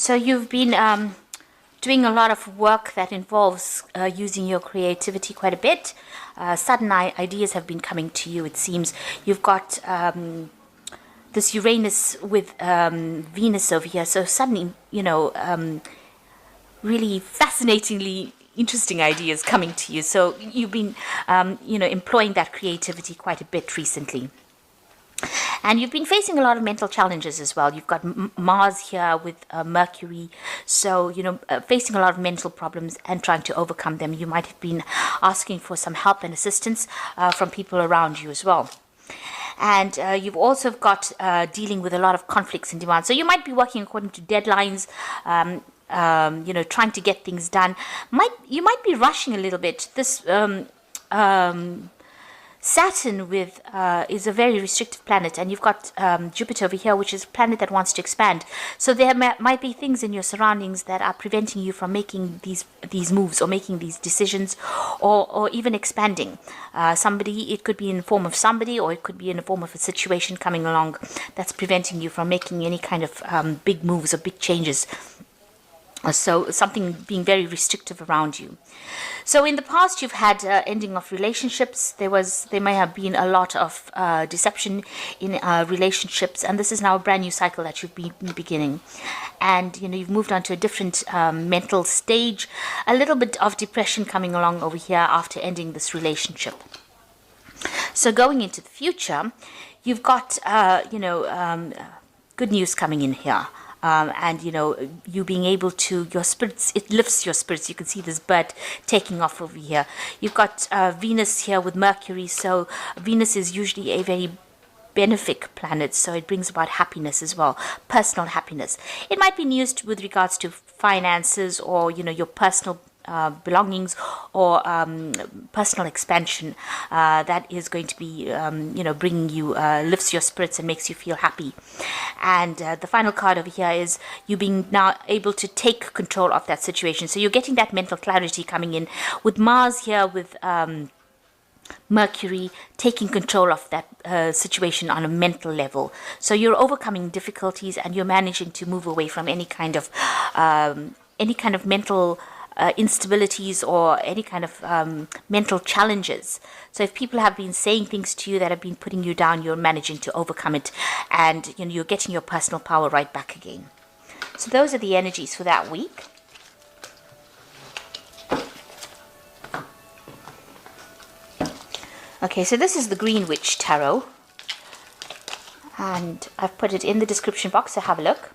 So you've been doing a lot of work that involves using your creativity quite a bit. Sudden ideas have been coming to you, it seems. You've got this Uranus with Venus over here. So suddenly, really fascinatingly interesting ideas coming to you. So you've been, employing that creativity quite a bit recently. And you've been facing a lot of mental challenges as well. You've got Mars here with Mercury. So, facing a lot of mental problems and trying to overcome them. You might have been asking for some help and assistance from people around you as well. And you've also got dealing with a lot of conflicts and demands. So you might be working according to deadlines, trying to get things done. You might be rushing a little bit. This Saturn is a very restrictive planet, and you've got Jupiter over here, which is a planet that wants to expand. So there might be things in your surroundings that are preventing you from making these moves or making these decisions, or even expanding. It could be in the form of somebody, or it could be in the form of a situation coming along that's preventing you from making any kind of big moves or big changes. So something being very restrictive around you. So in the past, you've had ending of relationships. There may have been a lot of deception in relationships, and this is now a brand new cycle that you've been beginning. And you've moved on to a different mental stage. A little bit of depression coming along over here after ending this relationship. So going into the future, you've got good news coming in here. You being able to, your spirits, it lifts your spirits. You can see this bird taking off over here. You've got Venus here with Mercury. So Venus is usually a very benefic planet, so it brings about happiness as well, personal happiness. It might be news with regards to finances, or your personal belongings, or personal expansion that is going to be bringing you, lifts your spirits and makes you feel happy. And the final card over here is you being now able to take control of that situation. So you're getting that mental clarity coming in with Mars here with Mercury taking control of that situation on a mental level. So you're overcoming difficulties, and you're managing to move away from any kind of mental instabilities, or any kind of mental challenges. So if people have been saying things to you that have been putting you down, you're managing to overcome it, and you're getting your personal power right back again. So those are the energies for that week. Okay, so this is the Green Witch Tarot, and I've put it in the description box, so have a look.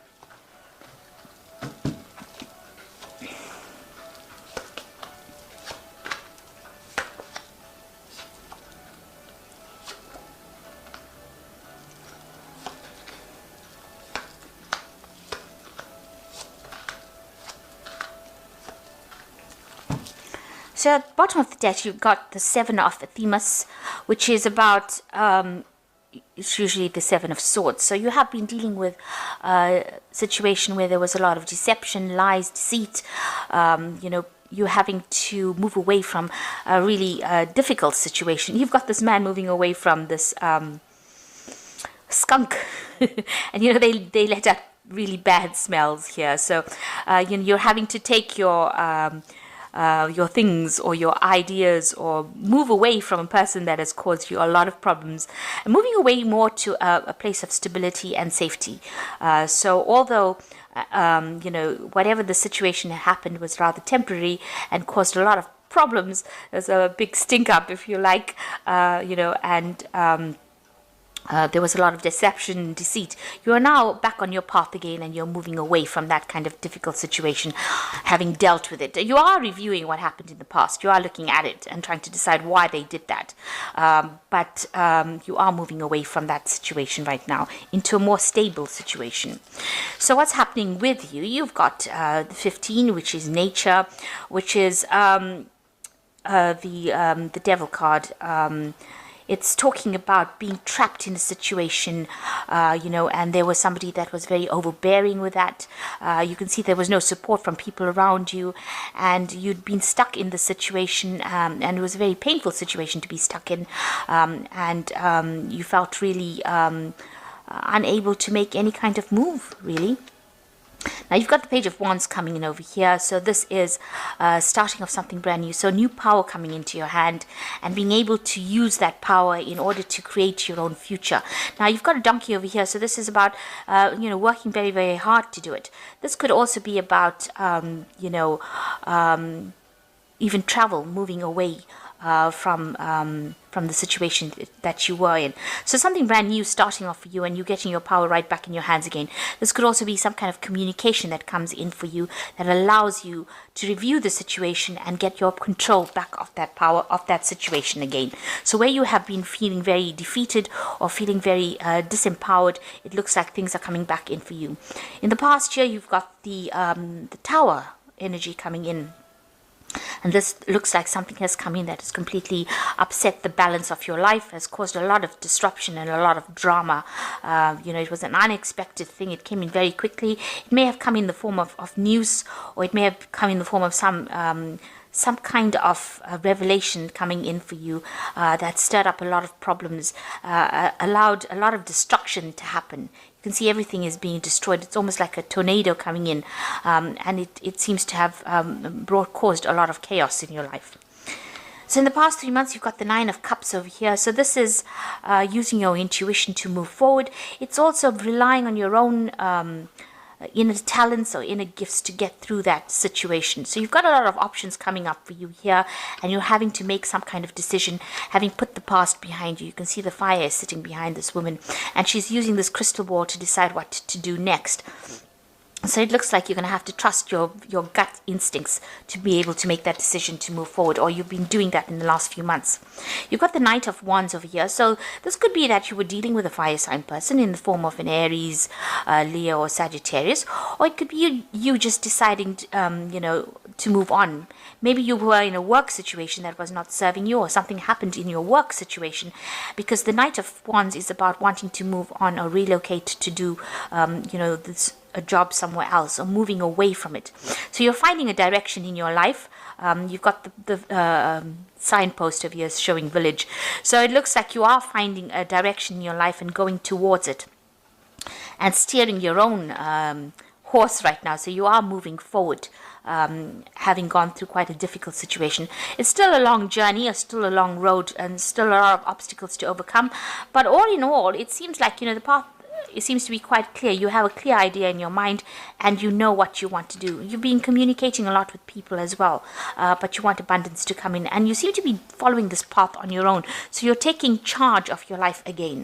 So at the bottom of the deck, you've got the Seven of Themis, which is about, it's usually the Seven of Swords. So you have been dealing with a situation where there was a lot of deception, lies, deceit. You're having to move away from a really difficult situation. You've got this man moving away from this skunk. And, they let out really bad smells here. So, you're having to take your things or your ideas, or move away from a person that has caused you a lot of problems, and moving away more to a place of stability and safety. So although whatever the situation happened was rather temporary and caused a lot of problems, there's a big stink up, if you like, there was a lot of deception and deceit. You are now back on your path again, and you're moving away from that kind of difficult situation, having dealt with it. You are reviewing what happened in the past. You are looking at it and trying to decide why they did that. But you are moving away from that situation right now into a more stable situation. So what's happening with you? You've got the 15, which is nature, which is the devil card. It's talking about being trapped in a situation, and there was somebody that was very overbearing with that. You can see there was no support from people around you, and you'd been stuck in the situation, and it was a very painful situation to be stuck in, and you felt really unable to make any kind of move, really. Now you've got the Page of Wands coming in over here. So this is starting of something brand new. So new power coming into your hand and being able to use that power in order to create your own future. Now you've got a donkey over here. So this is about, working very, very hard to do it. This could also be about, even travel, moving away from the situation that you were in. So something brand new starting off for you, and you getting your power right back in your hands again. This could also be some kind of communication that comes in for you that allows you to review the situation and get your control back of that power of that situation again. So where you have been feeling very defeated or feeling very disempowered, it looks like things are coming back in for you. In the past year, you've got the Tower energy coming in. And this looks like something has come in that has completely upset the balance of your life, has caused a lot of disruption and a lot of drama. It was an unexpected thing. It came in very quickly. It may have come in the form of news, or it may have come in the form of some kind of revelation coming in for you that stirred up a lot of problems, allowed a lot of destruction to happen. You can see everything is being destroyed. It's almost like a tornado coming in, and it seems to have caused a lot of chaos in your life. So in the past 3 months, you've got the Nine of Cups over here. So this is using your intuition to move forward. It's also relying on your own inner talents or inner gifts to get through that situation. So you've got a lot of options coming up for you here, and you're having to make some kind of decision, having put the past behind you. You can see the fire is sitting behind this woman, and she's using this crystal ball to decide what to do next. So it looks like you're going to have to trust your gut instincts to be able to make that decision to move forward, or you've been doing that in the last few months. You've got the Knight of Wands over here. So this could be that you were dealing with a fire sign person in the form of an Aries, Leo, or Sagittarius, or it could be you just deciding, to move on. Maybe you were in a work situation that was not serving you, or something happened in your work situation, because the Knight of Wands is about wanting to move on or relocate to do, a job somewhere else, or moving away from it. So you're finding a direction in your life. You've got the signpost of yours showing village. So it looks like you are finding a direction in your life and going towards it and steering your own horse right now. So you are moving forward, having gone through quite a difficult situation. It's still a long journey, it's still a long road, and still a lot of obstacles to overcome. But all in all, it seems like, the path, it seems to be quite clear. You have a clear idea in your mind, and you know what you want to do. You've been communicating a lot with people as well, but you want abundance to come in, and you seem to be following this path on your own. So you're taking charge of your life again.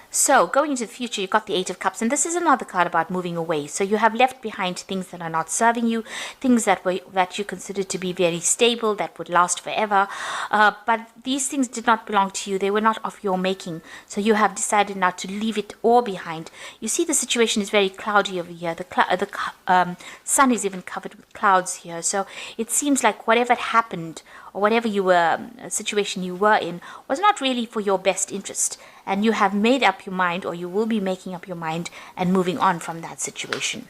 So going into the future, you've got the Eight of Cups, and this is another card about moving away. So you have left behind things that are not serving you, things that you consider to be very stable, that would last forever. But these things did not belong to you. They were not of your making. So you have decided now to leave it all behind. You see the situation is very cloudy over here. The sun is even covered with clouds here. So it seems like whatever happened, or whatever situation you were in, was not really for your best interest. And you have made up your mind, or you will be making up your mind and moving on from that situation.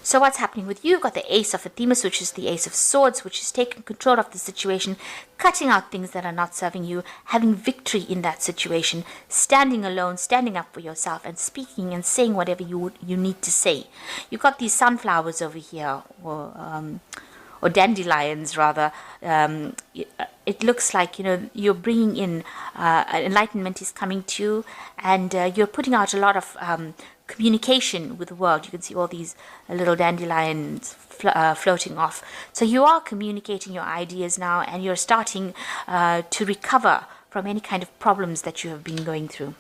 So what's happening with you? You've got the Ace of Athemus, which is the Ace of Swords, which is taking control of the situation, cutting out things that are not serving you, having victory in that situation, standing alone, standing up for yourself, and speaking and saying whatever you need to say. You've got these sunflowers over here, or dandelions rather. It looks like you're bringing in enlightenment is coming to you, and you're putting out a lot of communication with the world. You can see all these little dandelions floating off. So you are communicating your ideas now, and you're starting to recover from any kind of problems that you have been going through.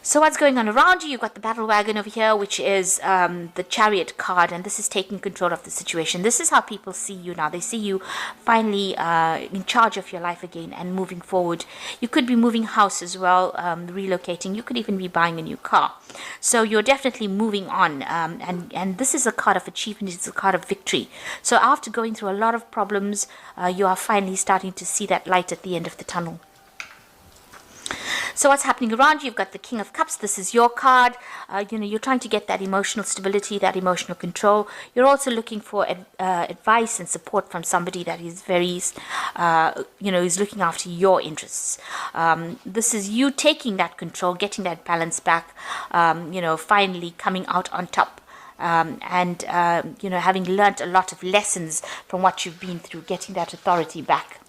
So what's going on around you? You've got the Battle Wagon over here, which is the Chariot card, and this is taking control of the situation. This is how people see you now. They see you finally in charge of your life again and moving forward. You could be moving house as well, relocating. You could even be buying a new car. So you're definitely moving on, and this is a card of achievement. It's a card of victory. So after going through a lot of problems, you are finally starting to see that light at the end of the tunnel. So what's happening around you? You've got the King of Cups. This is your card. You're trying to get that emotional stability, that emotional control. You're also looking for advice and support from somebody that is very, is looking after your interests. This is you taking that control, getting that balance back, finally coming out on top. Having learnt a lot of lessons from what you've been through, getting that authority back.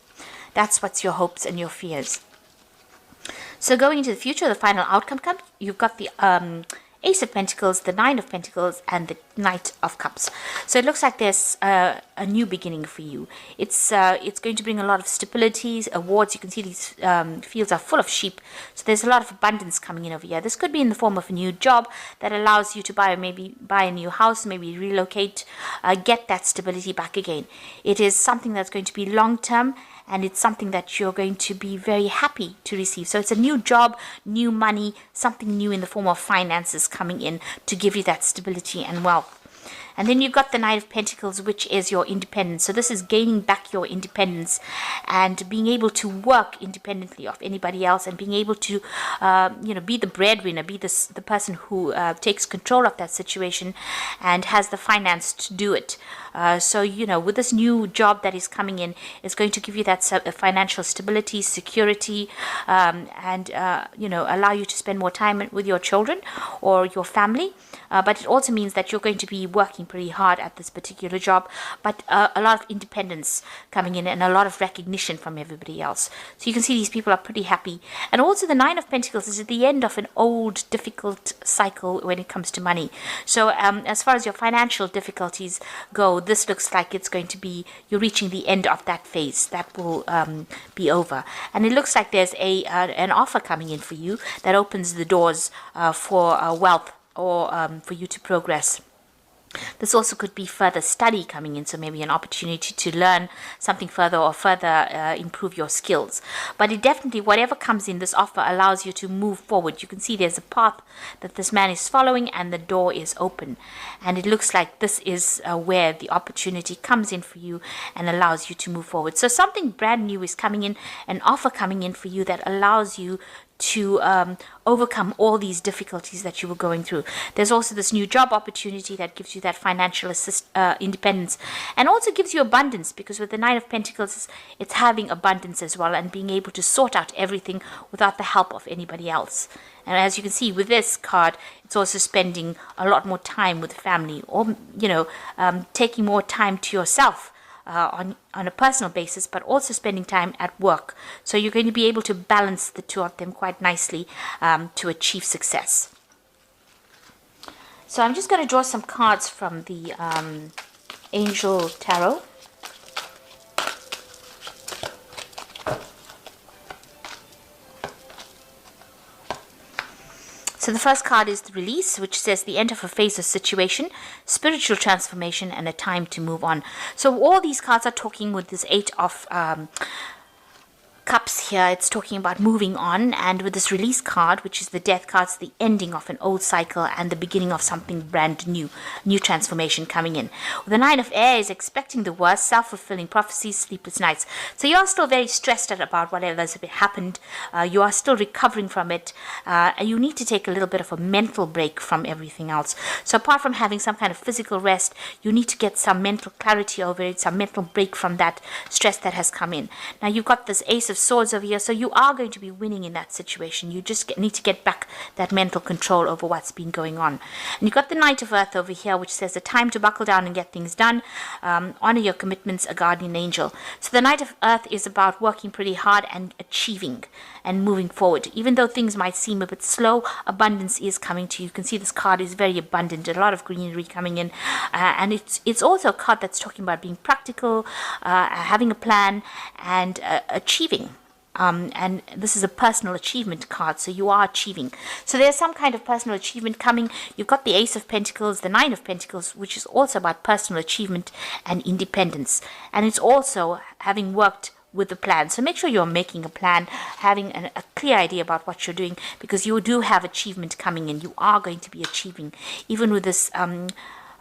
That's what's your hopes and your fears. So going into the future, the final outcome comes. You've got the Ace of Pentacles, the Nine of Pentacles, and the Knight of Cups. So it looks like there's a new beginning for you. It's going to bring a lot of stability, awards. You can see these fields are full of sheep. So there's a lot of abundance coming in over here. This could be in the form of a new job that allows you to buy a new house, maybe relocate, get that stability back again. It is something that's going to be long term, and it's something that you're going to be very happy to receive. So it's a new job, new money, something new in the form of finances coming in to give you that stability and wealth. And then you've got the Knight of Pentacles, which is your independence. So this is gaining back your independence and being able to work independently of anybody else, and being able to, be the breadwinner, be the person who takes control of that situation and has the finance to do it. With this new job that is coming in, it's going to give you that financial stability, security, and allow you to spend more time with your children or your family. But it also means that you're going to be working pretty hard at this particular job, but a lot of independence coming in and a lot of recognition from everybody else. So you can see these people are pretty happy. And also the Nine of Pentacles is at the end of an old, difficult cycle when it comes to money. So as far as your financial difficulties go, this looks like it's going to be, you're reaching the end of that phase. That will be over. And it looks like there's an offer coming in for you that opens the doors for wealth, or for you to progress. This also could be further study coming in, so maybe an opportunity to learn something further or further improve your skills. But it definitely, whatever comes in, this offer allows you to move forward. You can see there's a path that this man is following, and the door is open. And it looks like this is where the opportunity comes in for you and allows you to move forward. So something brand new is coming in, an offer coming in for you that allows you to overcome all these difficulties that you were going through. There's also this new job opportunity that gives you that financial independence, and also gives you abundance, because with the Nine of Pentacles, it's having abundance as well, and being able to sort out everything without the help of anybody else. And as you can see with this card, it's also spending a lot more time with family, or taking more time to yourself. On a personal basis, but also spending time at work. So you're going to be able to balance the two of them quite nicely to achieve success. So I'm just going to draw some cards from the Angel Tarot. So the first card is the Release, which says the end of a phase of situation, spiritual transformation, and a time to move on. So all these cards are talking with this Eight of Cups here. It's talking about moving on, and with this Release card, which is the Death card, it's the ending of an old cycle and the beginning of something brand new transformation coming in. The Nine of Air is expecting the worst, self-fulfilling prophecies, sleepless nights. So you are still very stressed out about whatever has happened. You are still recovering from it. And you need to take a little bit of a mental break from everything else. So apart from having some kind of physical rest, you need to get some mental clarity over it, some mental break from that stress that has come in. Now you've got this Ace of Swords over here, so you are going to be winning in that situation. You just need to get back that mental control over what's been going on. And you've got the Knight of Earth over here, which says the time to buckle down and get things done. Honor your commitments, a guardian angel. So the Knight of Earth is about working pretty hard and achieving and moving forward. Even though things might seem a bit slow, abundance is coming to you. You can see this card is very abundant, a lot of greenery coming in. And it's also a card that's talking about being practical, having a plan, and achieving. And this is a personal achievement card, so you are achieving. So there's some kind of personal achievement coming. You've got the Ace of Pentacles, the Nine of Pentacles, which is also about personal achievement and independence. And it's also having worked with the plan. So make sure you're making a plan, having a clear idea about what you're doing, because you do have achievement coming in. You are going to be achieving, even with this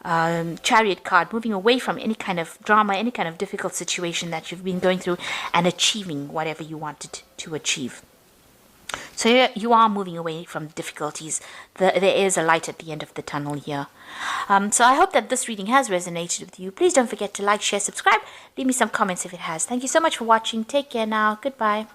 Chariot card, moving away from any kind of drama, any kind of difficult situation that you've been going through, and achieving whatever you wanted to achieve. So you are moving away from difficulties. There is a light at the end of the tunnel here. So I hope that this reading has resonated with you. Please don't forget to like, share, subscribe. Leave me some comments if it has. Thank you so much for watching. Take care now. Goodbye.